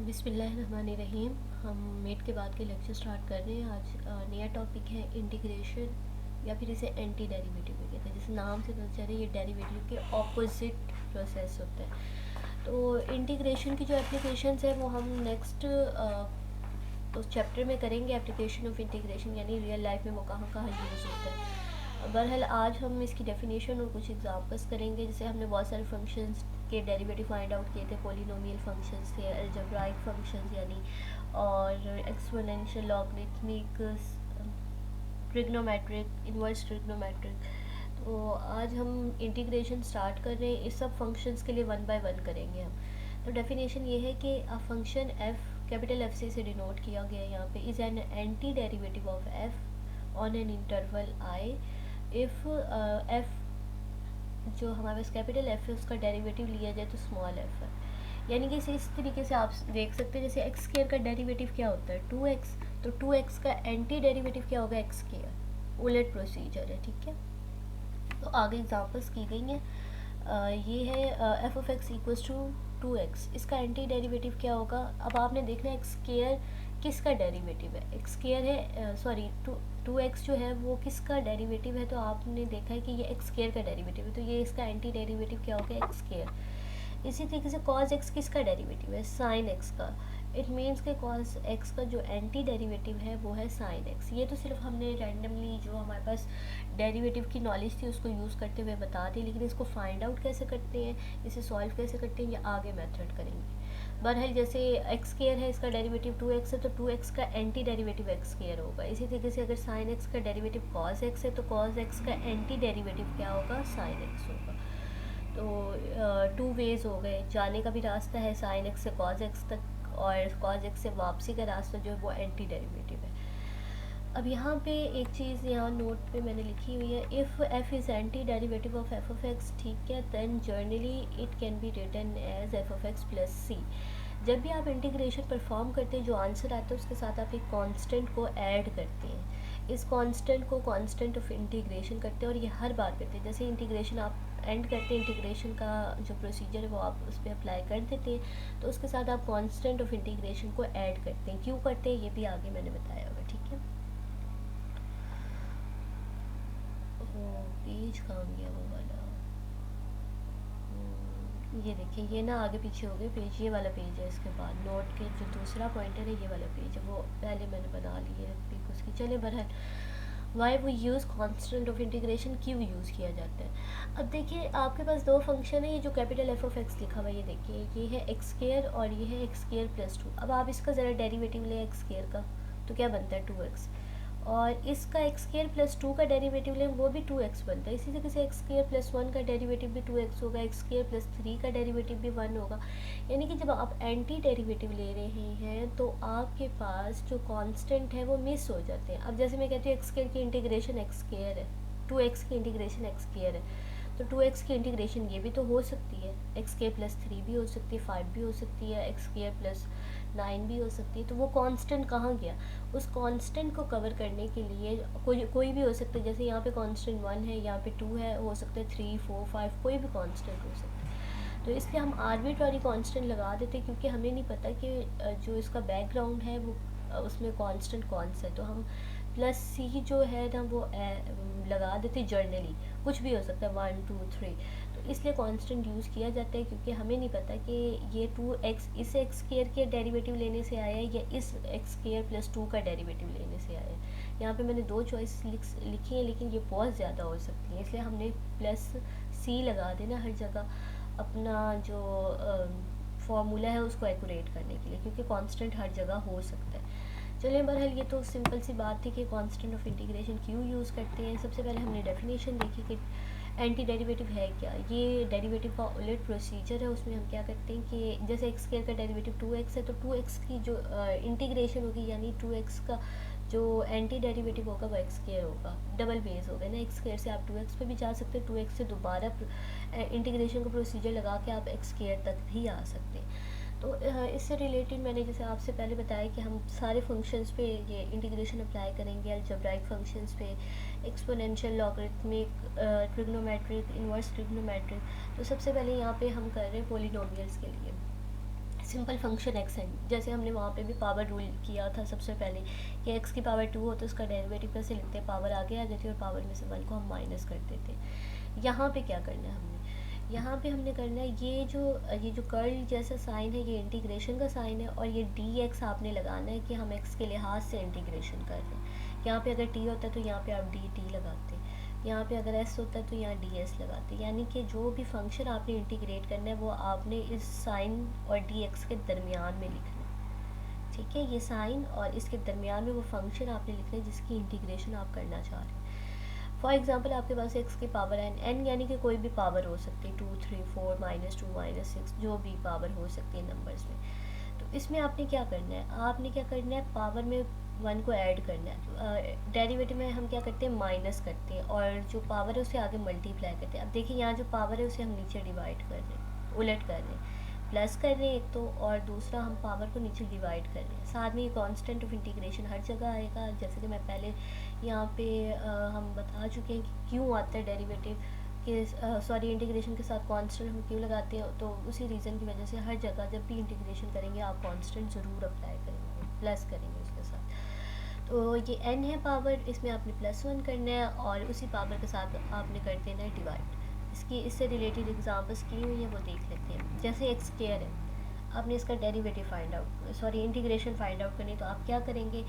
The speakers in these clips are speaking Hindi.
बिस्मिल्लाहिर्रहमानिर्रहीम। हम मेट के बाद के लेक्चर स्टार्ट कर रहे हैं। आज नया टॉपिक है इंटीग्रेशन, या फिर इसे एंटी डेरिवेटिव भी कहते हैं। जैसे नाम से पता चल रहा है ये डेरिवेटिव के ऑपोजिट प्रोसेस होता है। तो इंटीग्रेशन की जो एप्लीकेशंस है वो हम नेक्स्ट उस चैप्टर में करेंगे। एप्लीकेशन ऑफ इंटीग्रेशन यानी रियल लाइफ में वो कहाँ कहाँ यूज़ होता है। बहरहाल आज हम इसकी डेफिनेशन और कुछ एग्जांपल्स करेंगे। जैसे हमने बहुत सारे फंक्शंस के डेरिवेटिव फाइंड आउट किए थे। पॉलिनोमियल फंक्शंस थे, अलजेब्राइक फंक्शंस यानी, और exponential, logarithmic, trigonometric, inverse trigonometric. तो आज हम इंटीग्रेशन स्टार्ट कर रहे हैं। इस सब फंक्शंस के लिए वन बाय वन करेंगे हम। तो डेफिनेशन ये है कि a function F, capital F से डिनोट किया गया है यहाँ पे, is an anti derivative of F on an interval I if F जो हमारे पास कैपिटल एफ है उसका डेरिवेटिव लिया जाए तो स्मॉल एफ है। यानी कि इस तरीके से आप देख सकते हैं, जैसे एक्स स्क्वायर का डेरिवेटिव क्या होता है 2x, तो 2x का एंटी डेरिवेटिव क्या होगा एक्स स्क्वायर। उलट प्रोसीजर है, ठीक है। तो आगे एग्जांपल्स की गई हैं। ये है F of X equals to 2x, इसका एंटी डेरिवेटिव क्या होगा। अब आपने देखना है एक्स स्क्वायर किसका डेरिवेटिव है। एक्स स्क्वायर है, सॉरी, 2x जो है वो किसका डेरिवेटिव है। तो आपने देखा है कि ये एक्स स्क्वायर का डेरिवेटिव है, तो ये इसका एंटी डेरिवेटिव क्या होगा एक्स स्क्वायर। इसी तरीके से कॉस एक्स किसका डेरिवेटिव है, साइन एक्स का। इट मीन्स के कॉस एक्स का जो एंटी डेरिवेटिव है वो है साइन एक्स। ये तो सिर्फ हमने रैंडमली जो हमारे पास डेरिवेटिव की नॉलेज थी उसको यूज़ करते हुए बता दी, लेकिन इसको फाइंड आउट कैसे करते हैं, इसे सॉल्व कैसे करते हैं, ये आगे मेथड करेंगे। बहरहाल जैसे एक्स स्क्वायर है, इसका डेरिवेटिव 2x है, तो 2x का एंटी डेरिवेटिव एक्स स्क्वायर होगा। इसी तरीके से अगर साइन एक्स का डेरिवेटिव कॉस एक्स है तो कॉस एक्स का एंटी डेरिवेटिव क्या होगा, साइन एक्स होगा। तो 2 वेज हो गए, जाने का भी रास्ता है साइन एक्स से कॉस एक्स तक, और कॉस एक्स से वापसी का रास्ता जो है वो एंटी डेरिवेटिव है। अब यहाँ पे एक चीज़ यहाँ नोट पे मैंने लिखी हुई है, if F is anti derivative of F of X, ठीक है, then generally it can be written as F of X plus C. जब भी आप इंटीग्रेशन परफॉर्म करते हैं, जो आंसर आता है उसके साथ आप एक कांस्टेंट को ऐड करते हैं। इस कांस्टेंट को कांस्टेंट ऑफ इंटीग्रेशन करते हैं, और ये हर बार करते हैं। जैसे इंटीग्रेशन आप एंड करते हैं, इंटीग्रेशन का जो प्रोसीजर है वो आप उस पर अप्लाई कर देते हैं, तो उसके साथ आप कांस्टेंट ऑफ इंटीग्रेशन को ऐड करते हैं। क्यों करते हैं ये भी आगे मैंने बताया होगा, ठीक है। पेज कहाँ गया वो वाला, ये देखिए, ये ना आगे पीछे हो गए पेज। ये वाला पेज है, इसके बाद नोट के जो दूसरा पॉइंटर है ये वाला पेज है, वो पहले मैंने बना ली है पिक उसकी। चले बहरहाल वाई वो यूज़ कांस्टेंट ऑफ इंटीग्रेशन क्यों यूज़ किया जाता है। अब देखिए आपके पास दो फंक्शन है, ये जो कैपिटल एफ ऑफ एक्स लिखा हुआ है ये देखिए, ये है एक्स स्क्वायर और ये है एक्स स्क्वायर प्लस 2। अब आप इसका ज़रा डेरिवेटिव लें एक्स स्क्वायर का, तो क्या बनता है 2x, और इसका एक्स स्क्वायर प्लस 2 का डेरिवेटिव लें वो भी 2x बनता है। इसी तरीके से एक्स स्क्वायर प्लस 1 का डेरिवेटिव भी 2x होगा, एक्स स्क्वायर प्लस 3 का डेरिवेटिव भी 1 होगा। यानी कि जब आप एंटी डेरिवेटिव ले रहे हैं तो आपके पास जो कांस्टेंट है वो मिस हो जाते हैं। अब जैसे मैं कहती हूँ एक्स स्क्वायर की इंटीग्रेशन एक्स स्क्वायर है, 2x की इंटीग्रेशन एक्स स्क्वायर है, तो 2x की इंटीग्रेशन ये भी तो हो सकती है, एक्स स्क्वायर प्लस 3 भी हो सकती है, 5 भी हो सकती है, एक्स स्क्वायर प्लस 9 भी हो सकती है। तो वो कांस्टेंट कहाँ गया, उस कांस्टेंट को कवर करने के लिए कोई भी हो सकता है। जैसे यहाँ पे कांस्टेंट 1 है, यहाँ पे 2 है, हो सकता है 3 4 5, कोई भी कांस्टेंट हो सकता है। तो इसलिए हम आर्बिट्ररी कांस्टेंट लगा देते हैं, क्योंकि हमें नहीं पता कि जो इसका बैकग्राउंड है वो उसमें कांस्टेंट कौन सा है। तो हम प्लस सी जो है ना वो लगा देते जर्नली, कुछ भी हो सकता है 1 2 3। तो इसलिए कांस्टेंट यूज़ किया जाता है, क्योंकि हमें नहीं पता कि ये 2x इस एक्स स्क्वायर के डेरिवेटिव लेने से आया है या इस एक्स स्क्वायर प्लस 2 का डेरिवेटिव लेने से आया है। यहाँ पे मैंने दो चॉइस लिखी हैं, लेकिन ये बहुत ज़्यादा हो सकती हैं, इसलिए हमने प्लस सी लगा देना हर जगह अपना जो फॉर्मूला है उसको एक्यूरेट करने के लिए, क्योंकि कांस्टेंट हर जगह हो सकता है। चलिए बहरहाल ये तो सिंपल सी बात थी कि कांस्टेंट ऑफ इंटीग्रेशन क्यों यूज़ करते हैं। सबसे पहले हमने डेफिनेशन देखी कि एंटी डेरिवेटिव है क्या। ये डेरिवेटिव का उलट प्रोसीजर है। उसमें हम क्या करते हैं कि जैसे एक्स स्क्वायर का डेरिवेटिव 2x है, तो 2x की जो इंटीग्रेशन होगी, यानी 2x का जो एंटी डेरिवेटिव होगा वो एक्स स्क्वायर होगा, डबल बेस होगा ना। एक्स स्क्वायर से आप 2x पे भी जा सकते हैं, 2x से दोबारा इंटीग्रेशन का प्रोसीजर लगा के आप एक्स स्क्वायर तक भी आ सकते हैं। तो इससे रिलेटेड मैंने जैसे आपसे पहले बताया कि हम सारे फंक्शंस पे ये इंटीग्रेशन अप्लाई करेंगे, अलजेब्राइक फंक्शंस पे, exponential, logarithmic, trigonometric, inverse trigonometric. तो सबसे पहले यहाँ पे हम कर रहे हैं पॉलिनोमियल्स के लिए। सिंपल फंक्शन एक्स एन, जैसे हमने वहाँ पे भी पावर रूल किया था सबसे पहले कि एक्स की पावर 2 हो तो उसका डेरिवेटिव कैसे लिखते हैं, पावर आगे आ जाती है और पावर में से 1 को हम माइनस कर देते हैं। यहाँ पे क्या करना है हमने, यहाँ पे हमने करना है ये जो कर्ल जैसा साइन है ये इंटीग्रेशन का साइन है, और ये डी एक्स आपने लगाना है कि हम एक्स के लिहाज से इंटीग्रेशन कर रहे हैं। यहाँ पे अगर टी होता है तो यहाँ पे आप डी टी लगाते, यहाँ पे अगर एस होता है तो यहाँ डी एस लगाते, यानी कि जो भी फंक्शन आपने इंटीग्रेट करना है वो आपने इस साइन और डी एक्स के दरमियान में लिखना है। ठीक है, ये साइन और इसके दरमियान में वो फंक्शन आपने लिखना है जिसकी इंटीग्रेशन आप करना चाह रहे हैं। फॉर एग्जांपल आपके पास एक्स की पावर एन, एन यानी कि कोई भी पावर हो सकती है, 2 3 4 -2 -6 जो भी पावर हो सकती है नंबर्स में। तो इसमें आपने क्या करना है, आपने क्या करना है, पावर में 1 को ऐड करना है। डेरिवेटिव में हम क्या करते हैं, माइनस करते हैं, और जो पावर है उसे आगे मल्टीप्लाई करते हैं। अब देखिए यहाँ जो पावर है उसे हम नीचे डिवाइड कर रहे हैं, उलट कर रहे हैं, प्लस कर रहे हैं एक तो, और दूसरा हम पावर को नीचे डिवाइड कर रहे हैं। साथ में ये कांस्टेंट ऑफ इंटीग्रेशन हर जगह आएगा, जैसे कि मैं पहले यहाँ पे हम बता चुके हैं कि क्यों आता है डेरिवेटिव के सॉरी इंटीग्रेशन के साथ कांस्टेंट हम क्यों लगाते हैं। तो उसी रीज़न की वजह से हर जगह जब भी इंटीग्रेशन करेंगे आप कांस्टेंट ज़रूर अप्लाई करेंगे, प्लस करेंगे उसके साथ। तो ये n है पावर, इसमें आपने +1 करना है और उसी पावर के साथ आपने कर देना है डिवाइड। इससे रिलेटेड एग्जांपल्स की हुई है वो देख लेते हैं। जैसे एक्स स्क्वायर है, आपने इसका derivative find out sorry integration find out करनी, तो आप क्या करेंगे,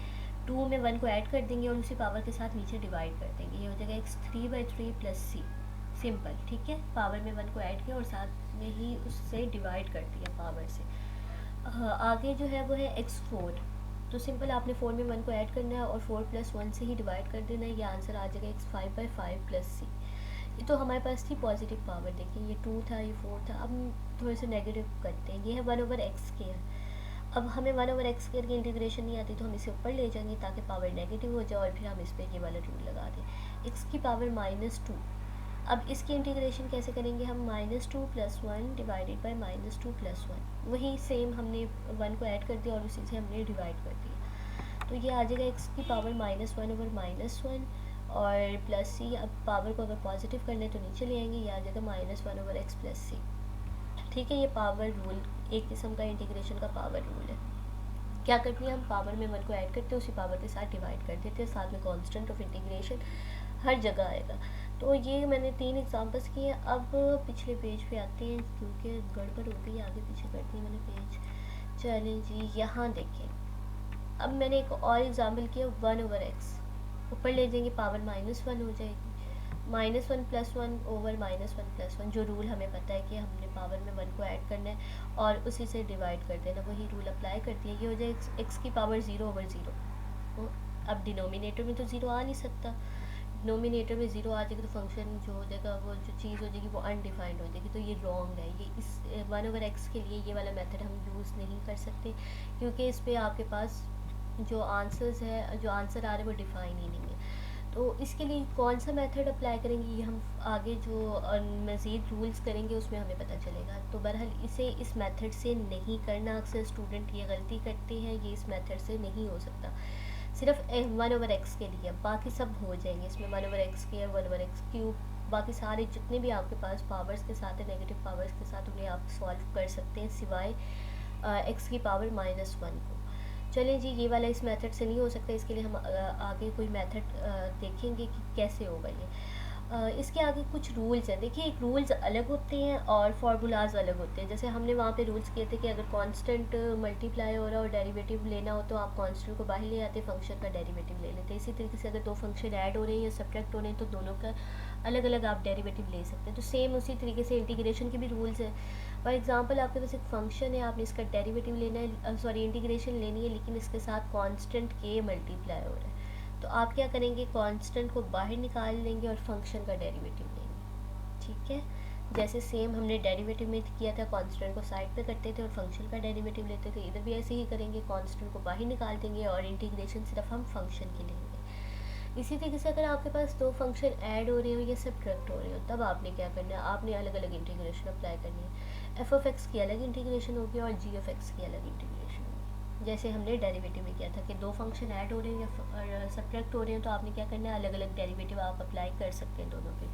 2 में 1 को ऐड कर देंगे और उसी पावर के साथ नीचे डिवाइड कर देंगे। ये हो जाएगा x 3/3 + c, सिंपल। ठीक है, पावर में 1 को ऐड किया और साथ में ही उससे डिवाइड कर दिया पावर से। आगे जो है वो है x4, तो सिंपल आपने 4 में 1 को ऐड करना है और 4 + 1 से ही डिवाइड कर देना है। ये आंसर आ जाएगा x 5/5 + c। ये तो हमारे पास थी पॉजिटिव पावर, देखिए ये 2 था, ये 4 था। अब हम थोड़े से नेगेटिव करते हैं, ये है 1/x²। अब हमें 1/x² की इंटीग्रेशन नहीं आती तो हम इसे ऊपर ले जाएंगे ताकि पावर नेगेटिव हो जाए और फिर हम इस पर ये वाला रूल लगा दें, x की पावर -2। अब इसकी इंटीग्रेशन कैसे करेंगे हम, -2 + 1 डिवाइडेड बाय -2 + 1, वही सेम हमने 1 को ऐड कर दिया और उसी से हमने डिवाइड कर दिया। तो ये आ जाएगा x की पावर -1/-1 और प्लस c। अब पावर को अगर पॉजिटिव करना है तो नीचे ले आएंगे, ये आ जाएगा -1/x + c। ठीक है, ये पावर रूल एक किस्म का इंटीग्रेशन का पावर रूल है। क्या करते हैं हम, पावर में 1 को ऐड करते हैं, उसी पावर के साथ डिवाइड कर देते हैं, साथ में कांस्टेंट ऑफ इंटीग्रेशन हर जगह आएगा। तो ये मैंने 3 एग्जांपल्स किए हैं। अब पिछले पेज पे आते हैं क्योंकि गड़बड़ हो गई, आगे पीछे कर दी मैंने पेज। चलें जी, यहाँ देखें, अब मैंने एक और एग्जांपल किया 1/x, ऊपर ले जाएंगे पावर -1 हो जाएगी, -1 + 1/-1 + 1, जो रूल हमें पता है कि हमने पावर में 1 को ऐड करना है और उसी से डिवाइड कर देना, वही रूल अप्लाई कर दिया। ये हो जाए x की पावर 0/0। अब डिनोमिनेटर में तो 0 आ नहीं सकता, डिनोमिनेटर में 0 आ जाएगा तो फंक्शन जो हो जाएगा, वो जो चीज़ हो जाएगी वो अनडिफाइंड हो जाएगी। तो ये रॉन्ग है, ये इस 1/x के लिए ये वाला मेथड हम यूज़ नहीं कर सकते, क्योंकि इस पर आपके पास जो आंसर्स है, जो आंसर आ रहे हैं वो डिफ़ाइन ही नहीं है। तो इसके लिए कौन सा मेथड अप्लाई करेंगे ये हम आगे जो मज़ीद रूल्स करेंगे उसमें हमें पता चलेगा। तो बहरहाल इसे इस मेथड से नहीं करना, अक्सर स्टूडेंट ये गलती करते हैं, ये इस मेथड से नहीं हो सकता, सिर्फ 1/x के लिए। बाकी सब हो जाएंगे इसमें, 1/x², 1/x³, बाकी सारे जितने भी आपके पास पावर्स के साथ है, नेगेटिव पावर्स के साथ, उन्हें आप सॉल्व कर सकते हैं सिवाय x की पावर -1 को। चलें जी, ये वाला इस मेथड से नहीं हो सकता, इसके लिए हम आगे कोई मेथड देखेंगे कि कैसे होगा ये। इसके आगे कुछ रूल्स हैं। देखिए, एक रूल्स अलग होते हैं और फार्मूलाज अलग होते हैं। जैसे हमने वहाँ पे रूल्स किए थे कि अगर कांस्टेंट मल्टीप्लाई हो रहा हो और डेरिवेटिव लेना हो तो आप कांस्टेंट को बाहर ले आते, फंक्शन का डेरिवेटिव ले लेते। इसी तरीके से अगर दो फंक्शन ऐड हो रहे हैं या सब्ट्रैक्ट हो रहे हैं तो दोनों का अलग अलग आप डेरिवेटिव ले सकते हैं। तो सेम उसी तरीके से इंटीग्रेशन के भी रूल्स हैं। फॉर एग्जांपल, आपके पास एक फंक्शन है, आपने इसका डेरिवेटिव लेना है, सॉरी इंटीग्रेशन लेनी है, लेकिन इसके साथ कांस्टेंट के मल्टीप्लाई हो रहा है, तो आप क्या करेंगे, कांस्टेंट को बाहर निकाल लेंगे और फंक्शन का डेरिवेटिव लेंगे। ठीक है, जैसे सेम हमने डेरिवेटिव में किया था, कांस्टेंट को साइड पे करते थे और फंक्शन का डेरिवेटिव लेते थे, इधर भी ऐसे ही करेंगे, कांस्टेंट को बाहर निकाल देंगे और इंटीग्रेशन सिर्फ हम फंक्शन की लेंगे। इसी तरीके से अगर आपके पास दो फंक्शन ऐड हो रहे हो या सब्ट्रैक्ट हो रहे हो तब आपने क्या करना है, आपने अलग अलग इंटीग्रेशन अप्लाई करनी है। f(x) की अलग इंटीग्रेशन होगी और g(x) की अलग इंटीग्रेशन होगी। जैसे हमने डेरिवेटिव में किया था कि दो फंक्शन ऐड हो रहे हैं या सब्ट्रैक्ट हो रहे हैं तो आपने क्या करना है, अलग अलग डेरिवेटिव आप अप्लाई कर सकते हैं दोनों पे।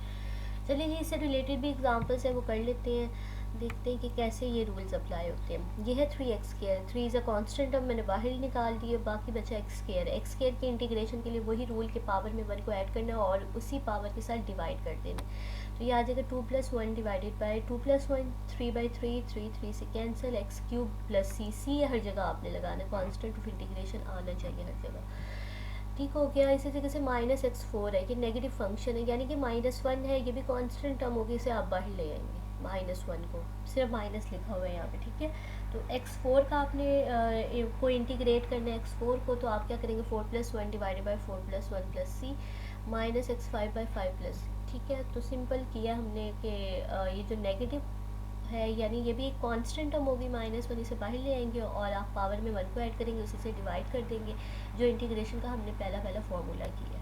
चलिए जी, इससे रिलेटेड भी एग्जांपल्स है वो कर लेते हैं, देखते हैं कि कैसे ये रूल्स अप्लाई होते हैं। ये है 3x square, 3 is a constant, अब मैंने बाहर ही निकाल दिए, बाकी बचा x स्क्वायर। x स्क्वायर के इंटीग्रेशन के लिए वही रूल के पावर में 1 को ऐड करना है और उसी पावर के साथ डिवाइड कर देना। तो ये आ जाएगा 2+1 डिवाइडेड बाई 2+1, 3/3, 3 से कैंसिल, x³ प्लस सी हर जगह आपने लगाना है, कॉन्स्टेंट ऑफ इंटीग्रेशन आना चाहिए हर जगह। ठीक हो गया। इसी तरीके से -x4 है कि नेगेटिव फंक्शन है, यानी कि -1 है, ये भी कांस्टेंट टर्म होगी, इसे आप बाहर ले आएंगे -1 को, सिर्फ माइनस लिखा हुआ है यहाँ पे, ठीक है। तो x4 का आपने को इंटीग्रेट करना है x4 को, तो आप क्या करेंगे 4+1 divided by 4+1 plus C -x5/5 plus, ठीक है। तो सिंपल किया हमने कि ये जो नेगेटिव है, यानी ये भी एक कांस्टेंट टर्म होगी -1, इसे बाहर ले आएंगे और आप पावर में 1 को ऐड करेंगे, उसी से डिवाइड कर देंगे, जो इंटीग्रेशन का हमने पहला फार्मूला किया।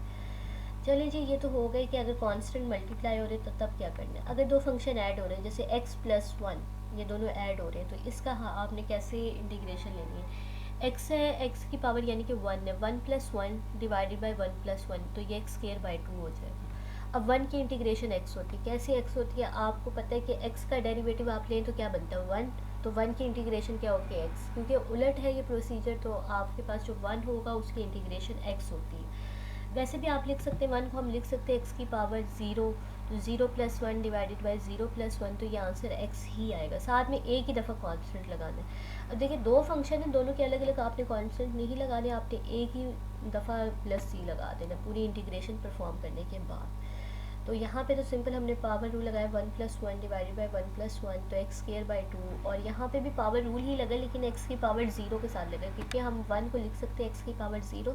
चलिए जी, ये तो हो गई कि अगर कांस्टेंट मल्टीप्लाई हो रहे तो तब क्या करना है। अगर दो फंक्शन ऐड हो रहे हैं, जैसे x+1, ये दोनों ऐड हो रहे हैं, तो इसका आपने कैसे इंटीग्रेशन लेनी है। x है, x की पावर यानी कि 1 है, 1+1 डिवाइडेड बाई 1+1, तो ये x²/2 हो जाएगा। अब 1 की इंटीग्रेशन x होती है, कैसे x होती है, आपको पता है कि x का डेरिवेटिव आप लें तो क्या बनता है 1, तो 1 की इंटीग्रेशन क्या होगी x, क्योंकि उलट है ये प्रोसीजर, तो आपके पास जो 1 होगा उसकी इंटीग्रेशन x होती है। वैसे भी आप लिख सकते हैं 1 को हम लिख सकते हैं x की पावर 0, तो 0+1 डिवाइडेड बाई 0+1, तो ये आंसर x ही आएगा। साथ में एक ही दफ़ा कांस्टेंट लगाना है। अब देखिए दो फंक्शन हैं, दोनों के अलग अलग आपने कांस्टेंट नहीं लगाने, आपने एक ही दफ़ा प्लस सी लगा देना पूरी इंटीग्रेशन परफॉर्म करने के बाद। तो यहाँ पे तो सिंपल हमने पावर रूल लगाया 1+1 डिवाइडेड बाई 1+1, तो x²/2, और यहाँ पे भी पावर रूल ही लगा, लेकिन x की पावर 0 के साथ लगा, क्योंकि हम 1 को लिख सकते हैं x की पावर 0,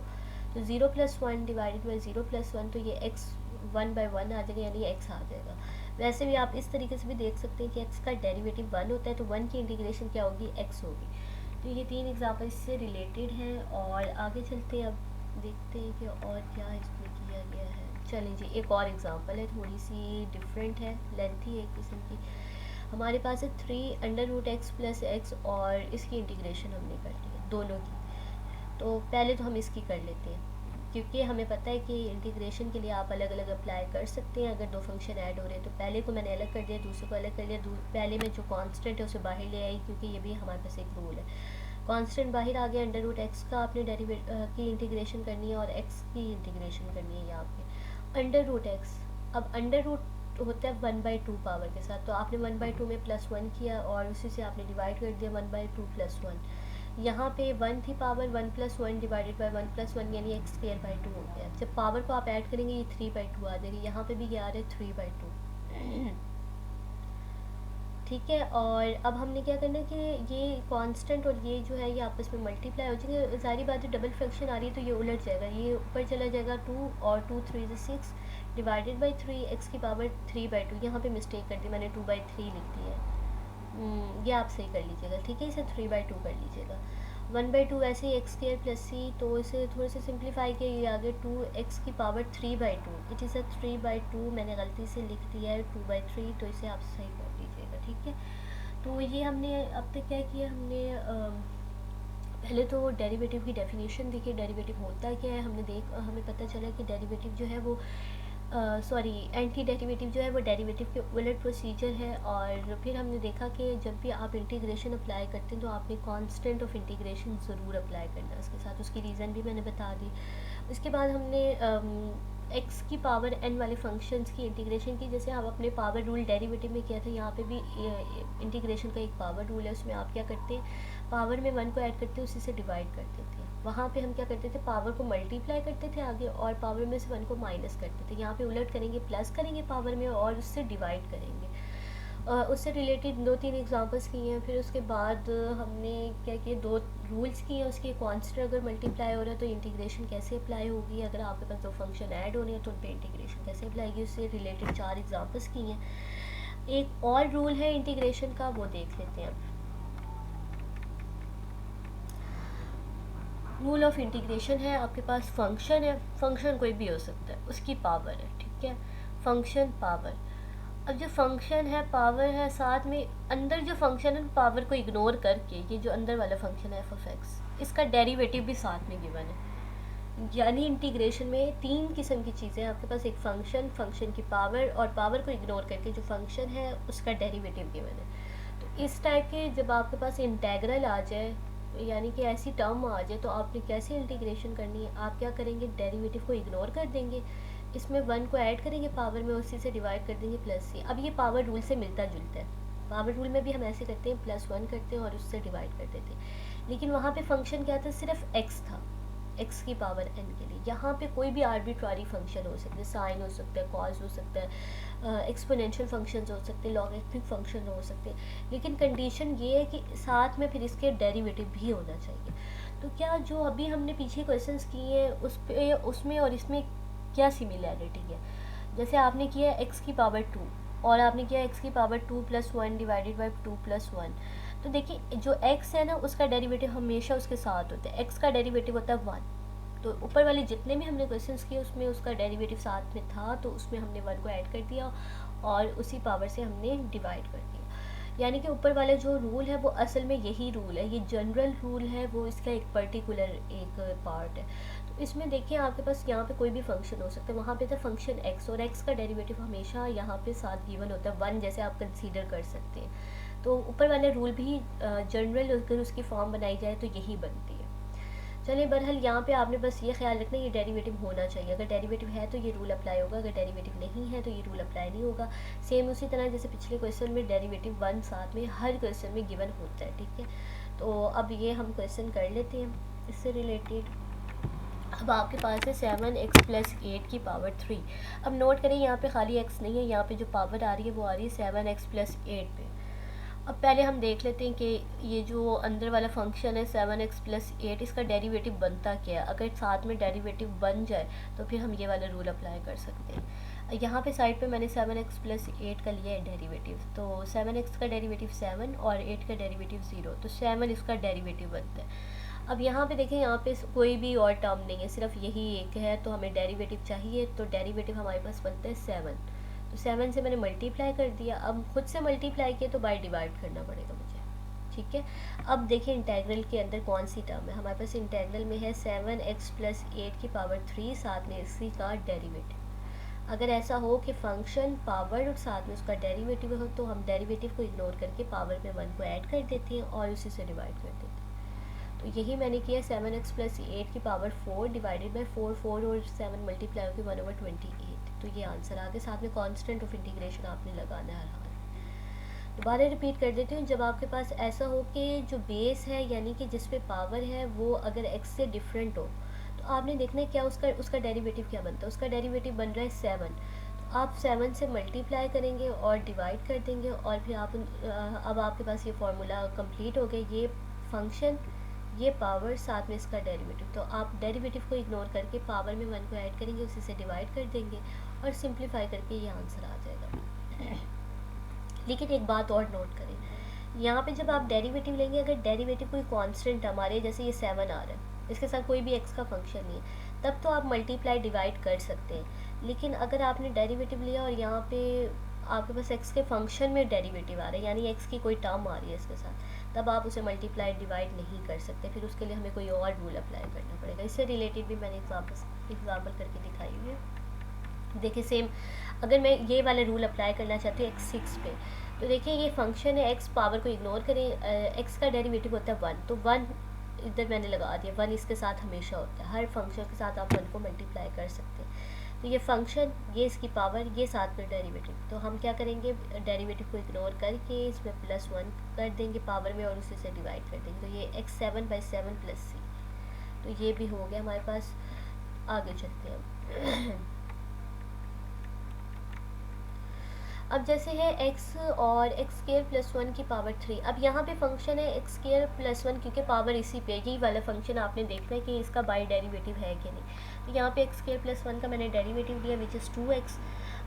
तो 0+1 डिवाइडेड बाई 0+1, तो ये x 1/1 आ जाएगा, यानी x आ जाएगा। वैसे भी आप इस तरीके से भी देख सकते हैं कि x का डेरिवेटिव 1 होता है, तो 1 की इंटीग्रेशन क्या होगी, x होगी। तो ये 3 एग्जाम्पल इससे रिलेटेड हैं, और आगे चलते हैं, अब देखते हैं कि और क्या इसमें किया गया है। चलें जी, एक और एग्जांपल है, थोड़ी सी डिफरेंट है, लेंथी है एक किस्म की। हमारे पास है 3√x प्लस x, और इसकी इंटीग्रेशन हमने कर ली है दोनों की। तो पहले तो हम इसकी कर लेते हैं, क्योंकि हमें पता है कि इंटीग्रेशन के लिए आप अलग अलग अप्लाई कर सकते हैं अगर दो फंक्शन ऐड हो रहे हैं। तो पहले को मैंने अलग कर दिया, दूसरे को अलग कर दिया। पहले में जो कांस्टेंट है उसे बाहर ले आई, क्योंकि ये भी हमारे पास एक रूल है। कांस्टेंट बाहर आ गया, √x का आपने की इंटीग्रेशन करनी है और x की इंटीग्रेशन करनी है यहाँ पे। √x, अब अंडर रूट होता है 1/2 पावर के साथ, तो आपने 1/2 में +1 किया और उसी से आपने डिवाइड कर दिया 1/2 + 1। यहाँ पे 1 थी पावर, 1+1 डिवाइडेड बाई 1+1, यानी x²/2 हो गया। जब पावर को आप ऐड करेंगे ये 3/2 आ जाएगी, यहाँ पे भी ये आ रहा है 3/2 ठीक है। और अब हमने क्या करना है कि ये कांस्टेंट और ये जो है ये आपस में मल्टीप्लाई हो जाएंगे। सारी बातें डबल फ्रैक्शन आ रही है तो ये उलट जाएगा, ये ऊपर चला जाएगा 2 और 2 3 6 डिवाइडेड बाई 3, x की पावर 3/2। यहाँ पे मिस्टेक कर दी मैंने, 2/3 लिख दी है। ये आप सही कर लीजिएगा, ठीक है, इसे 3/2 कर लीजिएगा। 1/2 वैसे ही x² प्लस सी, तो इसे थोड़े से सिंप्लीफाई किया, ये आगे 2x की पावर 3/2, इट इज़ अ 3/2, मैंने गलती से लिख दिया है 2/3, तो इसे आप सही कर लीजिएगा, ठीक है। तो ये हमने अब तक क्या किया, हमने पहले तो डेरिवेटिव की डेफिनेशन देखी, डेरिवेटिव होता क्या है हमें पता चला कि डेरिवेटिव जो है वो एंटी डेरिवेटिव जो है वो डेरिवेटिव के उलट प्रोसीजर है। और फिर हमने देखा कि जब भी आप इंटीग्रेशन अप्लाई करते हैं तो आपने कांस्टेंट ऑफ इंटीग्रेशन ज़रूर अप्लाई करना है उसके साथ, उसकी रीज़न भी मैंने बता दी। उसके बाद हमने x की पावर n वाले फंक्शंस की इंटीग्रेशन की, जैसे हम अपने पावर रूल डेरिवेटिव में किया था, यहाँ पे भी इंटीग्रेशन का एक पावर रूल है, उसमें आप क्या करते हैं, पावर में 1 को ऐड करते हैं, उसी से डिवाइड करते थे। वहाँ पे हम क्या करते थे, पावर को मल्टीप्लाई करते थे आगे और पावर में से 1 को माइनस करते थे। यहाँ पे उलट करेंगे, प्लस करेंगे पावर में और उससे डिवाइड करेंगे। उससे रिलेटेड 2-3 एग्जांपल्स किए हैं। फिर उसके बाद हमने क्या किया, 2 रूल्स किए हैं उसके। कांस्टेंट अगर मल्टीप्लाई हो रहा है तो इंटीग्रेशन कैसे अप्लाई होगी, अगर आपके पास 2 फंक्शन ऐड होने हैं तो उन पर इंटीग्रेशन कैसे अप्लाई होगी, उससे रिलेटेड 4 एग्जांपल्स किए हैं। एक और रूल है इंटीग्रेशन का, वो देख लेते हैं अब। रूल ऑफ इंटीग्रेशन है, आपके पास फंक्शन है, फंक्शन कोई भी हो सकता है, उसकी पावर है, ठीक है, फंक्शन पावर। अब जो फंक्शन है पावर है, साथ में अंदर जो फंक्शन है पावर को इग्नोर करके ये जो अंदर वाला फंक्शन है f(x), इसका डेरिवेटिव भी साथ में गिवन है। यानी इंटीग्रेशन में तीन किस्म की चीज़ें हैं आपके पास, एक फंक्शन, फंक्शन की पावर, और पावर को इग्नोर करके जो फंक्शन है उसका डेरिवेटिव गिवन है। तो इस टाइप के जब आपके पास इंटेग्रल आ जाए, यानी कि ऐसी टर्म आ जाए, तो आपने कैसे इंटीग्रेशन करनी है, आप क्या करेंगे, डेरिवेटिव को इग्नोर कर देंगे, इसमें वन को ऐड करेंगे पावर में, उसी से डिवाइड कर देंगे प्लस सी। अब ये पावर रूल से मिलता जुलता है, पावर रूल में भी हम ऐसे करते हैं, प्लस वन करते हैं और उससे डिवाइड कर देते हैं। लेकिन वहाँ पे फंक्शन क्या था, सिर्फ एक्स था, एक्स की पावर एन के लिए। यहाँ पे कोई भी आर्बिट्रारी फंक्शन हो सकते हैं, साइन हो सकता है, कॉस हो सकता है, एक्सपोनेंशियल फंक्शंस हो सकते हैं, लॉगरिथमिक फंक्शन हो सकते हैं, लेकिन कंडीशन ये है कि साथ में फिर इसके डेरिवेटिव भी होना चाहिए। तो क्या जो अभी हमने पीछे क्वेश्चंस किए हैं उस पे, उसमें और इसमें क्या सिमिलैरिटी है, जैसे आपने किया एक्स की पावर 2 और आपने किया एक्स की पावर 2 + 1 डिवाइडेड बाई 2 + 1। तो देखिए जो x है ना उसका डेरिवेटिव हमेशा उसके साथ होता है, x का डेरिवेटिव होता है 1। तो ऊपर वाले जितने भी हमने क्वेश्चंस किए उसमें उसका डेरिवेटिव साथ में था, तो उसमें हमने 1 को ऐड कर दिया और उसी पावर से हमने डिवाइड कर दिया। यानी कि ऊपर वाला जो रूल है वो असल में यही रूल है, ये जनरल रूल है, वो इसका एक पर्टिकुलर एक पार्ट है। तो इसमें देखिए आपके पास यहाँ पे कोई भी फंक्शन हो सकता है, वहाँ पे था फंक्शन x और x का डेरिवेटिव हमेशा यहाँ पे साथ गिवन होता है 1, जैसे आप कंसीडर कर सकते हैं। तो ऊपर वाले रूल भी जनरल अगर उसकी फॉर्म बनाई जाए तो यही बनती है। चलिए बहरहाल यहाँ पे आपने बस ये ख्याल रखना ये डेरिवेटिव होना चाहिए, अगर डेरिवेटिव है तो ये रूल अप्लाई होगा, अगर डेरिवेटिव नहीं है तो ये रूल अप्लाई नहीं होगा। सेम उसी तरह जैसे पिछले क्वेश्चन में डेरिवेटिव 1 साथ में हर क्वेश्चन में गिवन होता है, ठीक है। तो अब ये हम क्वेश्चन कर लेते हैं इससे रिलेटेड। अब आपके पास है 7x + 8 की पावर 3। अब नोट करें यहाँ पे खाली x नहीं है, यहाँ पे जो पावर आ रही है वो आ रही है 7x + 8 पे। अब पहले हम देख लेते हैं कि ये जो अंदर वाला फंक्शन है 7x + 8, इसका डेरिवेटिव बनता क्या है। अगर साथ में डेरिवेटिव बन जाए तो फिर हम ये वाला रूल अप्लाई कर सकते हैं। यहाँ पे साइड पे मैंने 7x + 8 का लिया है डेरिवेटिव, तो 7x का डेरिवेटिव 7 और 8 का डेरिवेटिव 0, तो 7 इसका डेरिवेटिव बनता है। अब यहाँ पे देखें, यहाँ पे कोई भी और टर्म नहीं है, सिर्फ यही एक है, तो हमें डेरिवेटिव चाहिए, तो डेरिवेटिव हमारे पास बनता है 7। तो 7 से मैंने मल्टीप्लाई कर दिया, अब खुद से मल्टीप्लाई किया तो बाय डिवाइड करना पड़ेगा मुझे, ठीक है। अब देखिए इंटेग्रल के अंदर कौन सी टर्म है, हमारे पास इंटेग्रल में है 7x + 8 की पावर 3 साथ में इसी का डेरिवेटिव। अगर ऐसा हो कि फंक्शन पावर और साथ में उसका डेरिवेटिव हो तो हम डेरिवेटिव को इग्नोर करके पावर में 1 को ऐड कर देते हैं और उसी से डिवाइड कर देते हैं। तो यही मैंने किया 7x + 8 की पावर 4 डिवाइडेड बाई 4, 4 और 7 मल्टीप्लाई होकर 1/28। तो ये आंसर आ गया, साथ में कांस्टेंट ऑफ इंटीग्रेशन आपने लगाना है हर हाल में। दोबारा रिपीट कर देती हूँ, जब आपके पास ऐसा हो कि जो बेस है यानी कि जिस पे पावर है वो अगर x से डिफरेंट हो, तो आपने देखना है क्या उसका डेरिवेटिव क्या बनता है। उसका डेरिवेटिव बन रहा है 7, तो आप 7 से मल्टीप्लाई करेंगे और डिवाइड कर देंगे और फिर आप अब आपके पास ये फार्मूला कंप्लीट हो गया, ये फंक्शन, ये पावर, साथ में इसका डेरिवेटिव। तो आप डेरिवेटिव को इग्नोर करके पावर में 1 को ऐड करेंगे, उसी से डिवाइड कर देंगे और सिंप्लीफाई करके ये आंसर आ जाएगा। लेकिन एक बात और नोट करें, यहाँ पे जब आप डेरिवेटिव लेंगे, अगर डेरिवेटिव कोई कांस्टेंट हमारे जैसे ये 7 आ रहा है, इसके साथ कोई भी एक्स का फंक्शन नहीं है, तब तो आप मल्टीप्लाई डिवाइड कर सकते हैं। लेकिन अगर आपने डेरिवेटिव लिया और यहाँ पे आपके पास एक्स के फंक्शन में डेरिवेटिव आ रहा है, यानी एक्स की कोई टर्म आ रही है इसके साथ, तब आप उसे मल्टीप्लाई डिवाइड नहीं कर सकते, फिर उसके लिए हमें कोई और रूल अप्लाई करना पड़ेगा। इससे रिलेटेड भी मैंने एग्जाम्पल करके दिखाई हुई है। देखिए सेम, अगर मैं ये वाला रूल अप्लाई करना चाहती हूँ x6 पे, तो देखिए ये फंक्शन है, x पावर को इग्नोर करें, x का डेरिवेटिव होता है 1, तो 1 इधर मैंने लगा दिया, 1 इसके साथ हमेशा होता है, हर फंक्शन के साथ आप 1 को मल्टीप्लाई कर सकते हैं। तो ये फंक्शन, ये इसकी पावर, ये साथ में डेरिवेटिव, तो हम क्या करेंगे, डेरिवेटिव को इग्नोर करके इसमें +1 कर देंगे पावर में और उसी से डिवाइड कर देंगे, तो ये x7/7 + c, तो ये भी हो गया हमारे पास। आगे चलते हैं अब जैसे है x और x² + 1 की पावर 3। अब यहाँ पे फंक्शन है x² + 1, क्योंकि पावर इसी पे, यही वाला फंक्शन आपने देखना है कि इसका बाई डेरिवेटिव है कि नहीं। तो यहाँ पे x² + 1 का मैंने डेरिवेटिव लिया विच इज़ 2x।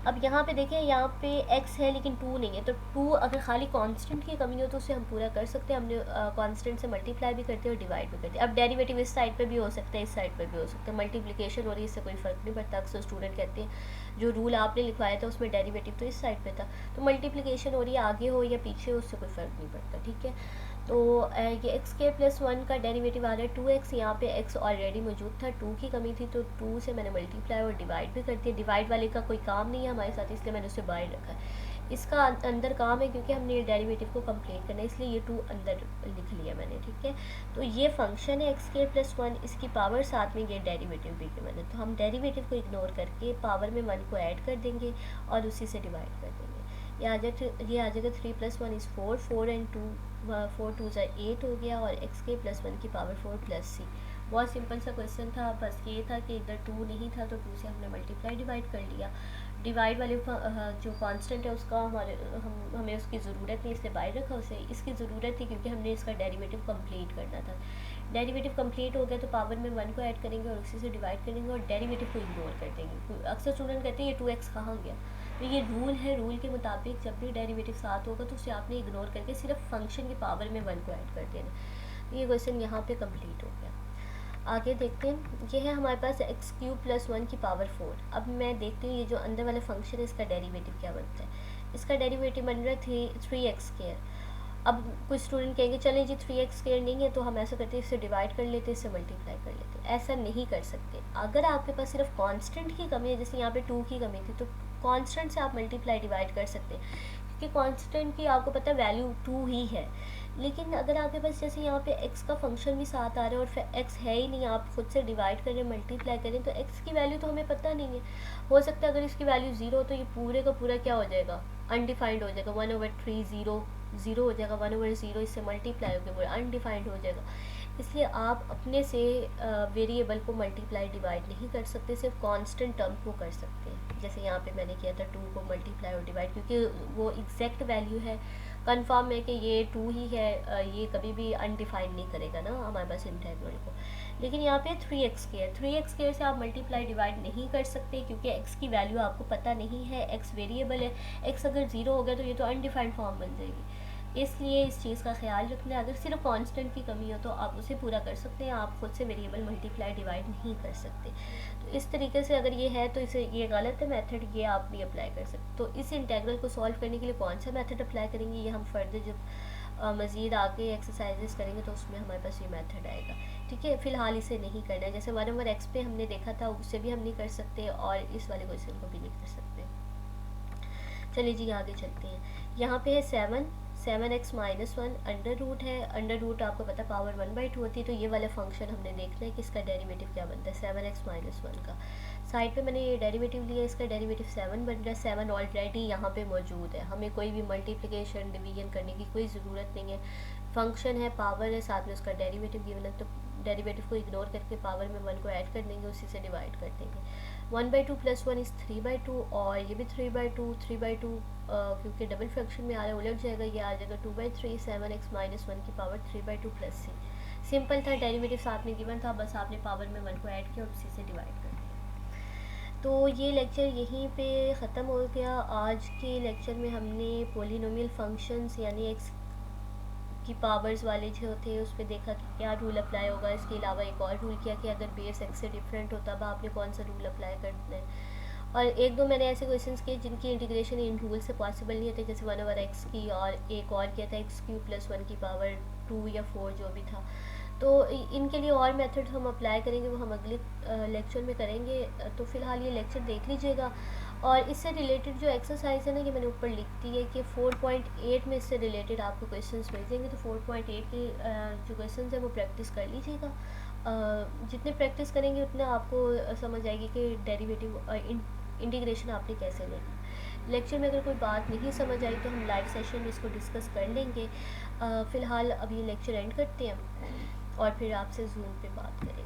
अब यहाँ पे देखें, यहाँ पे x है लेकिन 2 नहीं है, तो 2 अगर खाली कांस्टेंट की कमी हो तो उसे हम पूरा कर सकते हैं, हमने कांस्टेंट से मल्टीप्लाई भी करते हैं और डिवाइड भी करते हैं। अब डेरिवेटिव इस साइड पे भी हो सकता है, इस साइड पे भी हो सकता है, मल्टीप्लिकेशन हो रही है, इससे कोई फ़र्क नहीं पड़ता। अक्सर स्टूडेंट कहते हैं जो रूल आपने लिखवाया था उसमें डेरिवेटिव तो इस साइड पे था, तो मल्टीप्लिकेशन हो रही है आगे हो या पीछे, उससे कोई फ़र्क नहीं पड़ता, ठीक है। तो ये एक्स के प्लस वन का डेरिवेटिव आ रहा है 2x। यहाँ पे x ऑलरेडी मौजूद था, 2 की कमी थी, तो 2 से मैंने मल्टीप्लाई और डिवाइड भी कर दिया। डिवाइड वाले का कोई काम नहीं है हमारे साथ, इसलिए मैंने उसे बाहर रखा है। इसका अंदर काम है क्योंकि हमने ये डेरिवेटिव को कंप्लीट करना है, इसलिए ये 2 अंदर लिख लिया मैंने, ठीक है। तो ये फंक्शन है एक्स के प्लस वन, इसकी पावर साथ में ये डेरिवेटिव भी किया मैंने। तो हम डेरिवेटिव को इग्नोर करके पावर में 1 को ऐड कर देंगे और उसी से डिवाइड कर देंगे। ये आ जाएगा 3 + 1 = 4, 4 एंड 2 4 2 8 हो गया, और एक्स के प्लस वन की पावर 4 + c। बहुत सिंपल सा क्वेश्चन था, बस ये था कि इधर 2 नहीं था तो 2 से हमने मल्टीप्लाई डिवाइड कर लिया। डिवाइड वाले जो कांस्टेंट है उसका हमें उसकी ज़रूरत नहीं, इसलिए बाहर रखा उसे। इसकी ज़रूरत थी क्योंकि हमने इसका डेरिवेटिव कंप्लीट करना था। डेरिवेटिव कंप्लीट हो गया तो पावर में 1 को ऐड करेंगे और उसी से डिवाइड करेंगे और डेरिवेटिव को इग्नोर कर देंगे। अक्सर स्टूडेंट कहते हैं ये 2x कहाँ गया, तो ये रूल है। रूल के मुताबिक जब भी डेरिवेटिव साथ होगा तो उसे आपने इग्नोर करके सिर्फ फंक्शन की पावर में 1 को ऐड कर देना। ये क्वेश्चन यहाँ पे कंप्लीट हो गया। आगे देखते हैं, ये है हमारे पास x³ + 1 की पावर 4। अब मैं देखती हूँ ये जो अंदर वाला फंक्शन है इसका डेरिवेटिव क्या बनता है। इसका डेरिवेटिव बन रहा है 3x²। अब कुछ स्टूडेंट कहेंगे चलें जी 3x² नहीं है तो हम ऐसा करते हैं, इससे डिवाइड कर लेते हैं, इससे मल्टीप्लाई कर लेते हैं। ऐसा नहीं कर सकते। अगर आपके पास सिर्फ कांस्टेंट की कमी है, जैसे यहाँ पे 2 की कमी थी, तो कांस्टेंट से आप मल्टीप्लाई डिवाइड कर सकते हैं क्योंकि कांस्टेंट की आपको पता है वैल्यू 2 ही है। लेकिन अगर आपके पास जैसे यहाँ पे x का फंक्शन भी साथ आ रहा है और फिर x है ही नहीं, आप खुद से डिवाइड करें मल्टीप्लाई करें, तो x की वैल्यू तो हमें पता नहीं है। हो सकता है अगर इसकी वैल्यू 0 तो ये पूरे का पूरा क्या हो जाएगा, अनडिफाइंड हो जाएगा। 1/3 0 हो जाएगा, 1/0 इससे मल्टीप्लाई होकर पूरा अनडिफाइंड हो जाएगा। इसलिए आप अपने से वेरिएबल को मल्टीप्लाई डिवाइड नहीं कर सकते, सिर्फ कांस्टेंट टर्म को कर सकते हैं। जैसे यहाँ पे मैंने किया था 2 को मल्टीप्लाई और डिवाइड, क्योंकि वो एग्जैक्ट वैल्यू है, कंफर्म है कि ये 2 ही है, ये कभी भी अनडिफाइंड नहीं करेगा ना हमारे पास इंटीग्रल को। लेकिन यहाँ पे 3x² से आप मल्टीप्लाई डिवाइड नहीं कर सकते क्योंकि x की वैल्यू आपको पता नहीं है, x वेरिएबल है। x अगर 0 हो गया तो ये तो अनडिफाइंड फॉर्म बन जाएगी। इसलिए इस चीज़ का ख्याल रखना है। अगर सिर्फ कांस्टेंट की कमी हो तो आप उसे पूरा कर सकते हैं, आप खुद से वेरिएबल मल्टीप्लाई डिवाइड नहीं कर सकते। तो इस तरीके से अगर ये है तो इसे ये गलत है मेथड, ये आप भी अप्लाई कर सकते। तो इस इंटीग्रल को सॉल्व करने के लिए कौन सा मेथड अप्लाई करेंगे, ये हम फर्दर जब मज़ीद आगे एक्सरसाइजेस करेंगे तो उसमें हमारे पास ये मेथड आएगा, ठीक है। फ़िलहाल इसे नहीं करना है। जैसे 1/x पे हमने देखा था उससे भी हम नहीं कर सकते और इस वाले क्वेश्चन को भी नहीं कर सकते। चलिए जी आगे चलते हैं। यहाँ पे है 7x - 1 अंडर रूट है। अंडर रूट आपको पता पावर 1/2 होती है, तो ये वाला फंक्शन हमने देखना है कि इसका डेरिवेटिव क्या बनता है 7x - 1 का। साइड पे मैंने ये डेरिवेटिव लिया, इसका डेरिवेटिव 7 बन रहा है। 7 ऑलरेडी यहाँ पे मौजूद है, हमें कोई भी मल्टीप्लिकेशन डिवीजन करने की कोई ज़रूरत नहीं है। फंक्शन है, पावर है, साथ में उसका डेरिवेटिव गिवन है, तो डेरिवेटिव को इग्नोर करके पावर में 1 को ऐड कर देंगे, उसी से डिवाइड कर देंगे। 1/2 + 1 = 3/2 और ये भी 3/2 क्योंकि डबल फ्रैक्शन में आ रहा है उलट जाएगा, ये आ जाएगा 2/3। 7x - 1 की पावर 3/2 + c। सिंपल था, डेरिवेटिव साथ में गिवन था, बस आपने पावर में 1 को ऐड किया और उसी से डिवाइड कर दिया। तो ये लेक्चर यहीं पे ख़त्म हो गया। आज के लेक्चर में हमने पोलिनोमियल फंक्शंस यानी एक्स की पावर्स वाले जो थे उस पर देखा कि क्या रूल अप्लाई होगा। इसके अलावा एक और रूल किया कि अगर बेस एक्स से डिफरेंट हो तब आपने कौन सा रूल अप्लाई करना है। और एक दो मैंने ऐसे क्वेश्चंस किए जिनकी इंटीग्रेशन इन रूल से पॉसिबल नहीं होते, जैसे 1/x की, और एक और किया था x³ + 1 की पावर 2 या 4 जो भी था। तो इनके लिए और मेथड हम अप्लाई करेंगे, वो हम अगले लेक्चर में करेंगे। तो फ़िलहाल ये लेक्चर देख लीजिएगा। और इससे रिलेटेड जो एक्सरसाइज है ना, ये मैंने ऊपर लिख दी है कि 4.8 में इससे रिलेटेड आपको क्वेश्चंस मिल जाएंगे। तो 4.8 के जो क्वेश्चंस हैं वो प्रैक्टिस कर लीजिएगा। जितने प्रैक्टिस करेंगे उतना आपको समझ आएगी कि डेरिवेटिव इंटीग्रेशन आपने कैसे लेना। लेक्चर में अगर कोई बात नहीं समझ आई तो हम लाइव सेशन में इसको डिस्कस कर लेंगे। फ़िलहाल अब ये लेक्चर एंड करते हैं और फिर आपसे जूम पे बात करेंगे।